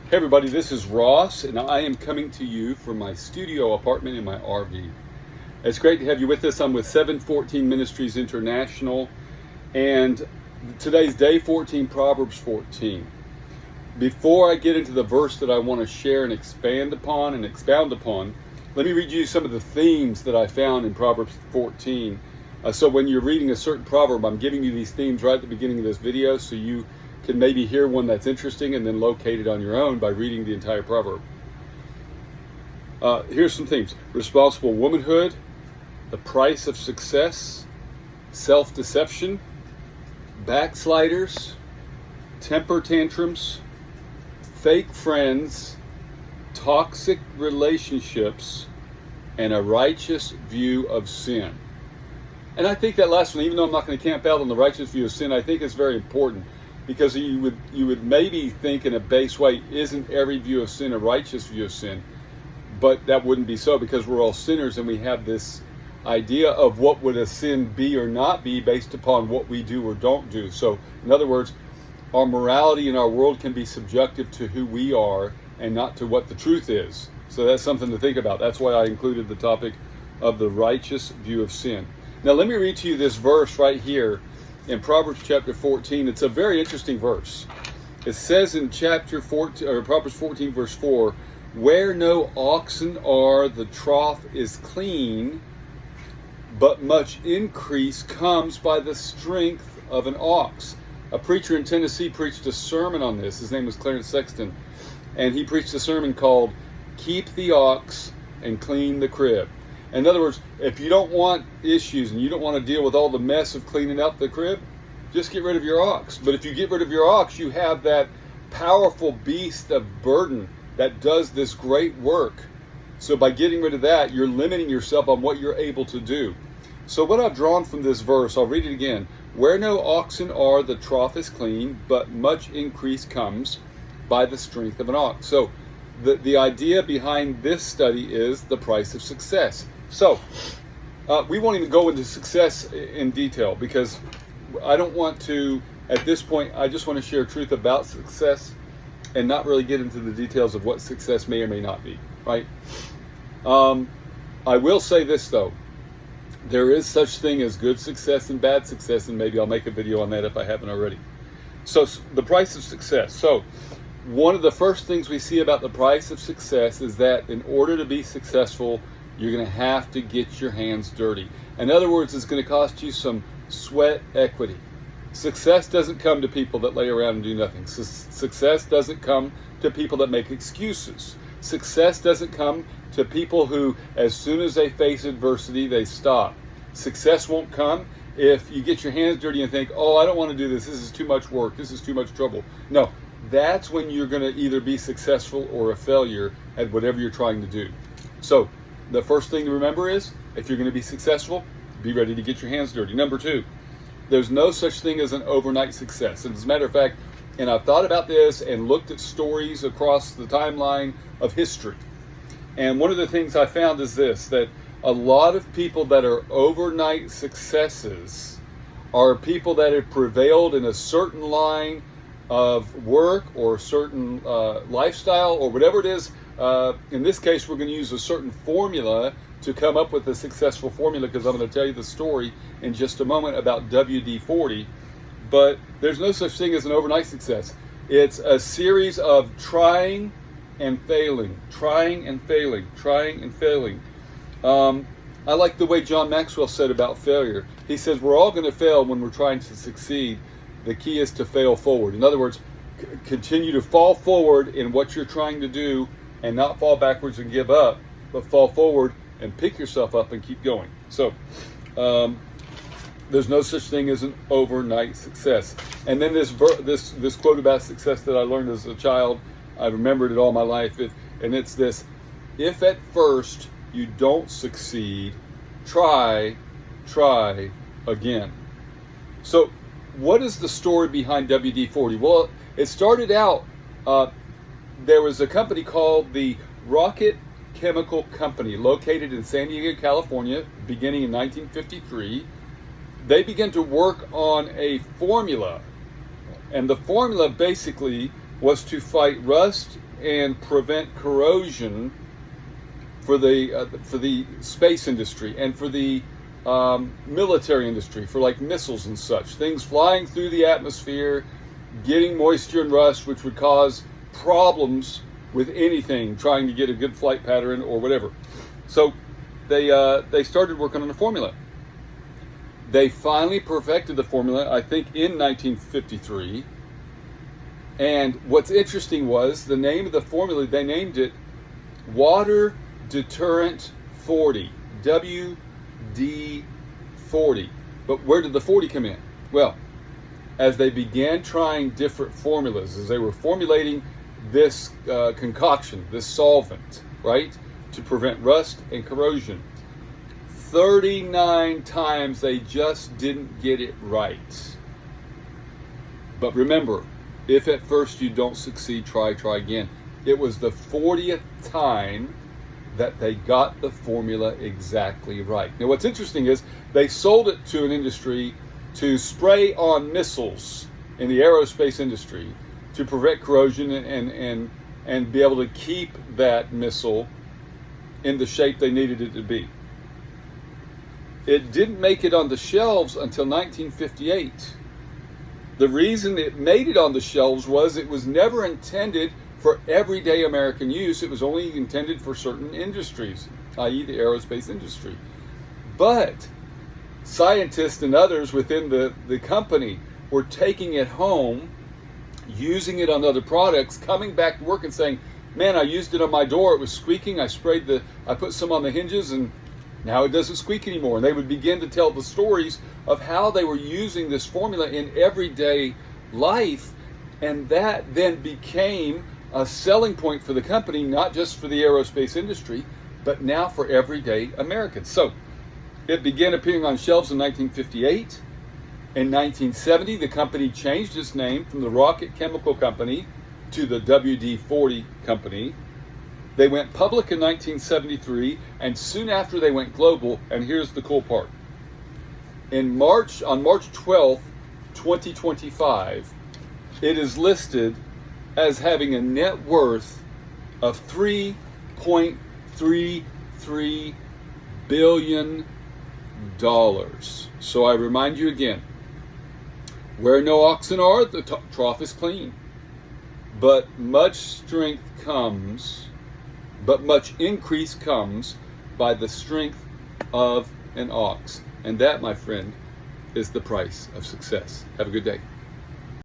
Hey everybody, this is Ross, and I am coming to you from my studio apartment in my RV. It's great to have you with us. I'm with 714 Ministries International, and today's day 14, Proverbs 14. Before I get into the verse that I want to share and expand upon and expound upon, let me read you some of the themes that I found in Proverbs 14. So when you're reading a certain proverb, I'm giving you these themes right at the beginning of this video so you can maybe hear one that's interesting and then locate it on your own by reading the entire proverb. Here's some themes: responsible womanhood, the price of success, self-deception, backsliders, temper tantrums, fake friends, toxic relationships, and a righteous view of sin. And I think that last one, even though I'm not going to camp out on the righteous view of sin, I think it's very important. Because you would maybe think in a base way, isn't every view of sin a righteous view of sin? But that wouldn't be so, because we're all sinners and we have this idea of what would a sin be or not be based upon what we do or don't do. So in other words, our morality in our world can be subjective to who we are and not to what the truth is. So that's something to think about. That's why I included the topic of the righteous view of sin. Now let me read to you this verse right here in Proverbs chapter 14. It's a very interesting verse. It says in chapter 14, or Proverbs 14 verse 4, where no oxen are, the trough is clean, but much increase comes by the strength of an ox. A preacher in Tennessee preached a sermon on this. His name was Clarence Sexton. And he preached a sermon called, Keep the Ox and Clean the Crib. In other words, if you don't want issues and you don't want to deal with all the mess of cleaning up the crib, just get rid of your ox. But if you get rid of your ox, you have that powerful beast of burden that does this great work. So by getting rid of that, you're limiting yourself on what you're able to do. So what I've drawn from this verse, I'll read it again. Where no oxen are, the trough is clean, but much increase comes by the strength of an ox. So the idea behind this study is the price of success. So, we won't even go into success in detail because I don't want to, at this point, I just want to share truth about success and not really get into the details of what success may or may not be, right? I will say this though, there is such thing as good success and bad success, and maybe I'll make a video on that if I haven't already. So, the price of success. So, one of the first things we see about the price of success is that in order to be successful, you're going to have to get your hands dirty. In other words, it's going to cost you some sweat equity. Success doesn't come to people that lay around and do nothing. Success doesn't come to people that make excuses. Success doesn't come to people who, as soon as they face adversity, they stop. Success won't come if you get your hands dirty and think, oh, I don't want to do this. This is too much work. This is too much trouble. No, that's when you're going to either be successful or a failure at whatever you're trying to do. So, the first thing to remember is, if you're going to be successful, be ready to get your hands dirty. Number two, there's no such thing as an overnight success. And as a matter of fact, and I've thought about this and looked at stories across the timeline of history. And one of the things I found is this, that a lot of people that are overnight successes are people that have prevailed in a certain line of work or certain lifestyle or whatever it is. In this case, we're going to use a certain formula to come up with a successful formula, because I'm going to tell you the story in just a moment about WD-40. But there's no such thing as an overnight success. It's a series of trying and failing, trying and failing, trying and failing. I like the way John Maxwell said about failure. He says we're all going to fail when we're trying to succeed. The key is to fail forward. In other words, continue to fall forward in what you're trying to do and not fall backwards and give up, but fall forward and pick yourself up and keep going. So, there's no such thing as an overnight success. And then this quote about success that I learned as a child, I've remembered it all my life, and it's this: if at first you don't succeed, try again. So, what is the story behind WD-40? Well, it started out, there was a company called the Rocket Chemical Company located in San Diego, California, beginning in 1953. They began to work on a formula, and the formula basically was to fight rust and prevent corrosion for the space industry and for the military industry, for like missiles and such, things flying through the atmosphere, getting moisture and rust, which would cause problems with anything trying to get a good flight pattern or whatever. So they started working on a formula. They finally perfected the formula, I think, in 1953. And what's interesting was the name of the formula, they named it Water Deterrent 40, WD-40. But where did the 40 come in? Well, as they began trying different formulas, as they were formulating this concoction, this solvent, right, to prevent rust and corrosion, 39 times they just didn't get it right. But remember, if at first you don't succeed, try again. It was the 40th time that they got the formula exactly right. Now what's interesting is they sold it to an industry to spray on missiles in the aerospace industry to prevent corrosion and be able to keep that missile in the shape they needed it to be. It didn't make it on the shelves until 1958. The reason it made it on the shelves was it was never intended for everyday American use. It was only intended for certain industries, i.e. the aerospace industry. But scientists and others within the company were taking it home, using it on other products, coming back to work and saying, man, I used it on my door, it was squeaking, I put some on the hinges and now it doesn't squeak anymore. And they would begin to tell the stories of how they were using this formula in everyday life. And that then became a selling point for the company, not just for the aerospace industry, but now for everyday Americans. So it began appearing on shelves in 1958. In 1970, the company changed its name from the Rocket Chemical Company to the WD-40 Company. They went public in 1973, and soon after they went global, and here's the cool part. On March 12th, 2025, it is listed as having a net worth of $3.33 billion. So I remind you again, where no oxen are, the trough is clean. But much increase comes by the strength of an ox. And that, my friend, is the price of success. Have a good day.